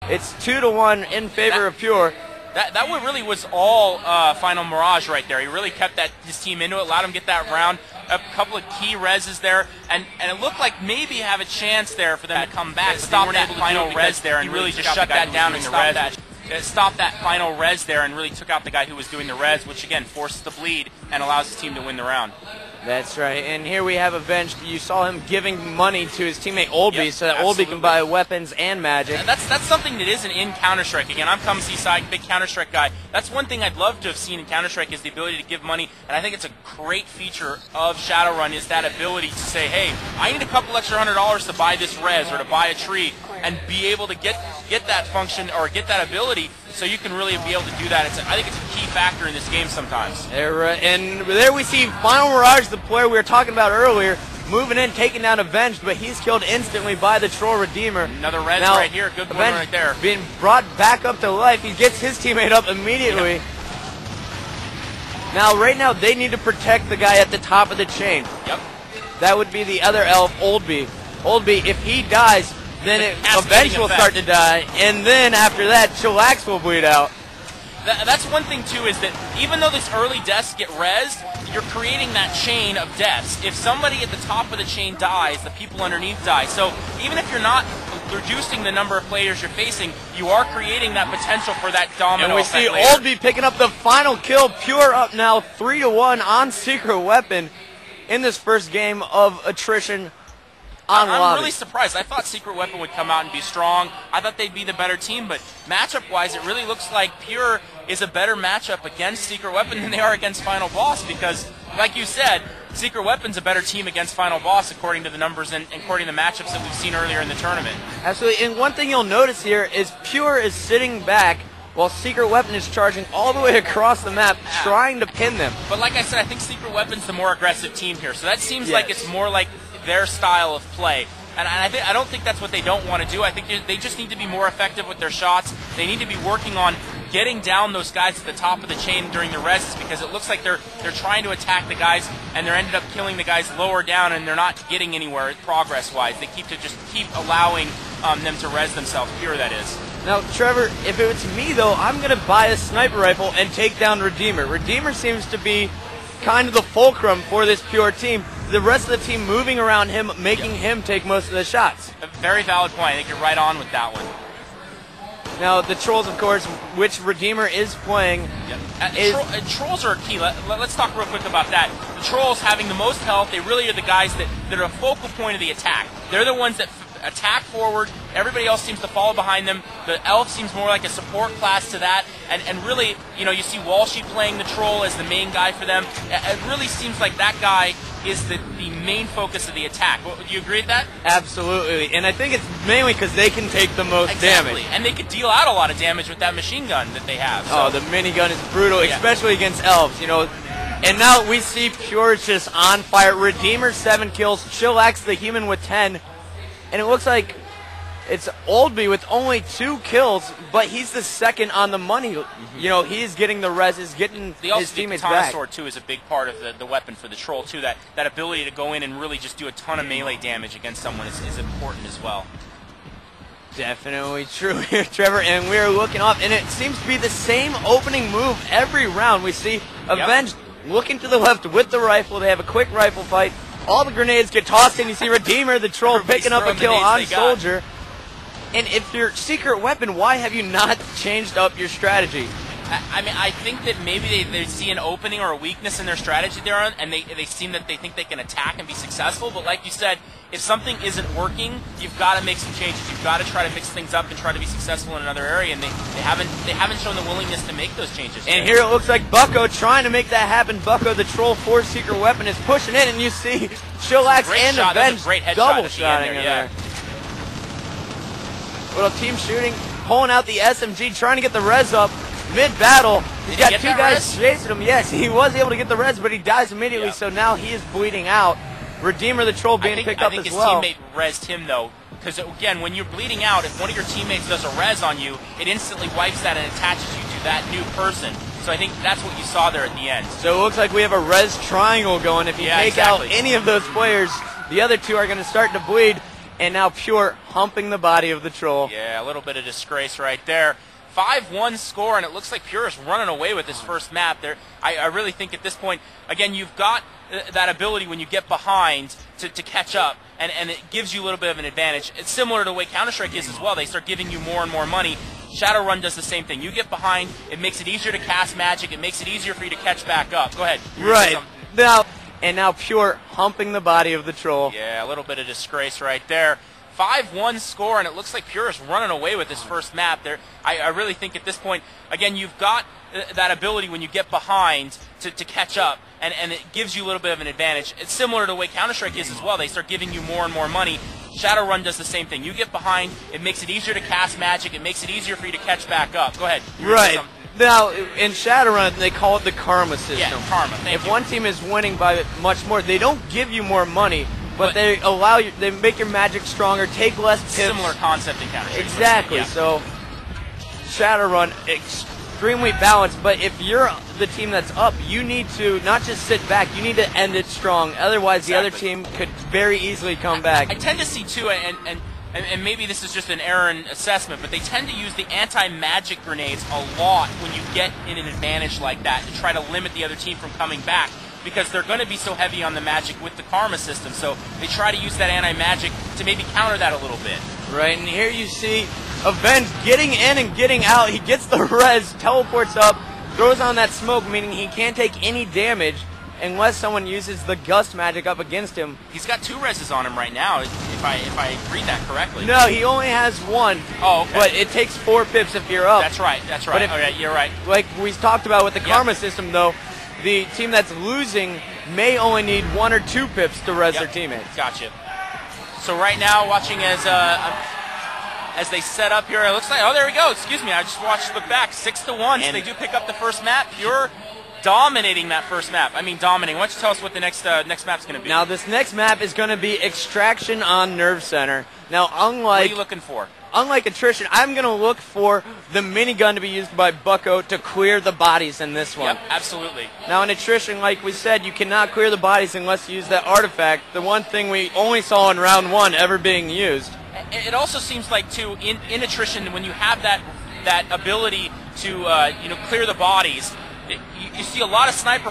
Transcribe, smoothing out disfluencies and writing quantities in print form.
It's 2-1 in favor of Pure. That one really was all Final Mirage right there. He really kept his team into it, allowed him to get that round. A couple of key reses there, and it looked like maybe have a chance there for them to come back. Stop that final res there and really just shut that down and stop that. Stop that final res there and really took out the guy who was doing the res, which again forces the bleed and allows his team to win the round. That's right, and here we have Avenged. You saw him giving money to his teammate Olby, so that absolutely. Olby can buy weapons and magic. That's something that isn't in Counter-Strike. Again, I'm Come Seaside, big Counter-Strike guy. That's one thing I'd love to have seen in Counter-Strike is the ability to give money, and I think it's a great feature of Shadowrun is that ability to say, hey, I need a couple extra $100 to buy this res or to buy a tree, and be able to get that function or get that ability so you can really be able to do that. I think it's a key factor in this game sometimes. And there we see Final Mirage, the player we were talking about earlier, moving in, taking down Avenged, but he's killed instantly by the Troll Redeemer. Another res right here, good one right there. Being brought back up to life, he gets his teammate up immediately. Yep. Now, right now, they need to protect the guy at the top of the chain. Yep. That would be the other elf, Oldby. Oldby, if he dies, then Avenged will start to die, and then after that, Chillax will bleed out. That's one thing, too, is that even though these early deaths get rezzed, you're creating that chain of deaths. If somebody at the top of the chain dies, the people underneath die. So even if you're not reducing the number of players you're facing, you are creating that potential for that domino effect. And we see Oldby picking up the final kill. Pure up now 3-1 on Secret Weapon in this first game of Attrition. I'm really surprised. I thought Secret Weapon would come out and be strong. I thought they'd be the better team, but matchup-wise, it really looks like Pure is a better matchup against Secret Weapon than they are against Final Boss because, like you said, Secret Weapon's a better team against Final Boss according to the numbers and according to the matchups that we've seen earlier in the tournament. Absolutely, and one thing you'll notice here is Pure is sitting back while Secret Weapon is charging all the way across the map, trying to pin them. But like I said, I think Secret Weapon's the more aggressive team here, so that seems like it's more like their style of play. And I don't think that's what they don't want to do. I think they just need to be more effective with their shots. They need to be working on getting down those guys at the top of the chain during the reses because it looks like they're trying to attack the guys and they're ended up killing the guys lower down and they're not getting anywhere progress-wise. They keep allowing them to res themselves, Pure that is. Now, Trevor, if it was me, though, I'm going to buy a sniper rifle and take down Redeemer. Redeemer seems to be kind of the fulcrum for this Pure team. The rest of the team moving around him, making him take most of the shots. A very valid point. I think you're right on with that one. Now, the Trolls, of course, which Redeemer is playing. Yep. Trolls are key. Let's talk real quick about that. The Trolls having the most health, they really are the guys that are a focal point of the attack. They're the ones that attack forward. Everybody else seems to follow behind them. The Elf seems more like a support class to that. And really, you know, you see Walshy playing the Troll as the main guy for them. It really seems like that guy is the main focus of the attack. Do you agree with that? Absolutely. And I think it's mainly because they can take the most damage. And they could deal out a lot of damage with that machine gun that they have. So. Oh, the minigun is brutal, especially against Elves, you know. And now we see Pure just on fire. Redeemer 7 kills, Chillax the Human with 10. And it looks like it's Oldby with only 2 kills, but he's the second on the money. You know, he's getting the res, is getting his teammates back. The sword too is a big part of the weapon for the Troll too. That ability to go in and really just do a ton of melee damage against someone is important as well. Definitely true here, Trevor. And we're looking off, and it seems to be the same opening move every round. We see Avenged looking to the left with the rifle. They have a quick rifle fight. All the grenades get tossed, and you see Redeemer, the Troll, picking up a kill on Soldier. And if you're Secret Weapon, why have you not changed up your strategy? I mean, I think that maybe they see an opening or a weakness in their strategy they're on, and they seem that they think they can attack and be successful. But like you said, if something isn't working, you've got to make some changes. You've got to try to mix things up and try to be successful in another area. And they haven't shown the willingness to make those changes. And here it looks like Bucko trying to make that happen. Bucko, the Troll for Secret Weapon, is pushing in, and you see Chillax and Avenged double shotting in there. Little team shooting, pulling out the SMG, trying to get the res up mid-battle. He's got 2 guys chasing him. Yes, he was able to get the res, but he dies immediately, so now he is bleeding out. Redeemer, the Troll, being picked up as well. I think his teammate rezzed him, though, because, again, when you're bleeding out, if one of your teammates does a res on you, it instantly wipes that and attaches you to that new person. So I think that's what you saw there at the end. So it looks like we have a res triangle going. If you take out any of those players, the other 2 are going to start to bleed. And now Pure humping the body of the troll. Yeah, a little bit of disgrace right there. 5-1 score, and it looks like Pure is running away with this first map. There, I really think at this point, again, you've got that ability when you get behind to catch up, and it gives you a little bit of an advantage. It's similar to the way Counter-Strike is as well. They start giving you more and more money. Shadowrun does the same thing. You get behind, it makes it easier to cast magic, it makes it easier for you to catch back up. Go ahead. Right. Now Pure humping the body of the troll. Yeah, a little bit of disgrace right there. 5-1 score, and it looks like Pure is running away with this first map. There, I really think at this point, again, you've got that ability when you get behind to catch up, and it gives you a little bit of an advantage. It's similar to the way Counter-Strike is as well. They start giving you more and more money. Shadowrun does the same thing. You get behind, it makes it easier to cast magic, it makes it easier for you to catch back up. Go ahead. Right. Now, in Shadowrun, they call it the karma system. Yeah, karma. Thank you. One team is winning by much more, they don't give you more money, but they allow you, they make your magic stronger, take less pips. Similar concept in Counter-Strike. Exactly. Yeah. So, Shadowrun, extremely balanced, but if you're the team that's up, you need to not just sit back, you need to end it strong. Otherwise, the other team could very easily come back. I tend to see, too, and maybe this is just an error in assessment, but they tend to use the anti-magic grenades a lot when you get in an advantage like that to try to limit the other team from coming back, because they're going to be so heavy on the magic with the karma system. So they try to use that anti-magic to maybe counter that a little bit. Right, and here you see Avenge getting in and getting out. He gets the res, teleports up, throws on that smoke, meaning he can't take any damage unless someone uses the gust magic up against him. He's got 2 reses on him right now, if I read that correctly. No, he only has 1. Oh, okay. But it takes 4 pips if you're up. That's right. But if, okay, you're right. Like we talked about with the karma system, though, the team that's losing may only need 1 or 2 pips to res their teammates. Gotcha. So right now, watching as they set up here, it looks like, oh, there we go. Excuse me, I just look back. 6-1, so they do pick up the first map. Pure dominating that first map. I mean, dominating. Why don't you tell us what the next map's going to be? Now, this next map is going to be Extraction on Nerve Center. Now, what are you looking for? Unlike Attrition, I'm going to look for the minigun to be used by Bucko to clear the bodies in this one. Yep, absolutely. Now, in Attrition, like we said, you cannot clear the bodies unless you use that artifact, the one thing we only saw in round 1 ever being used. It also seems like, too, in Attrition, when you have that ability to clear the bodies, you see a lot of sniper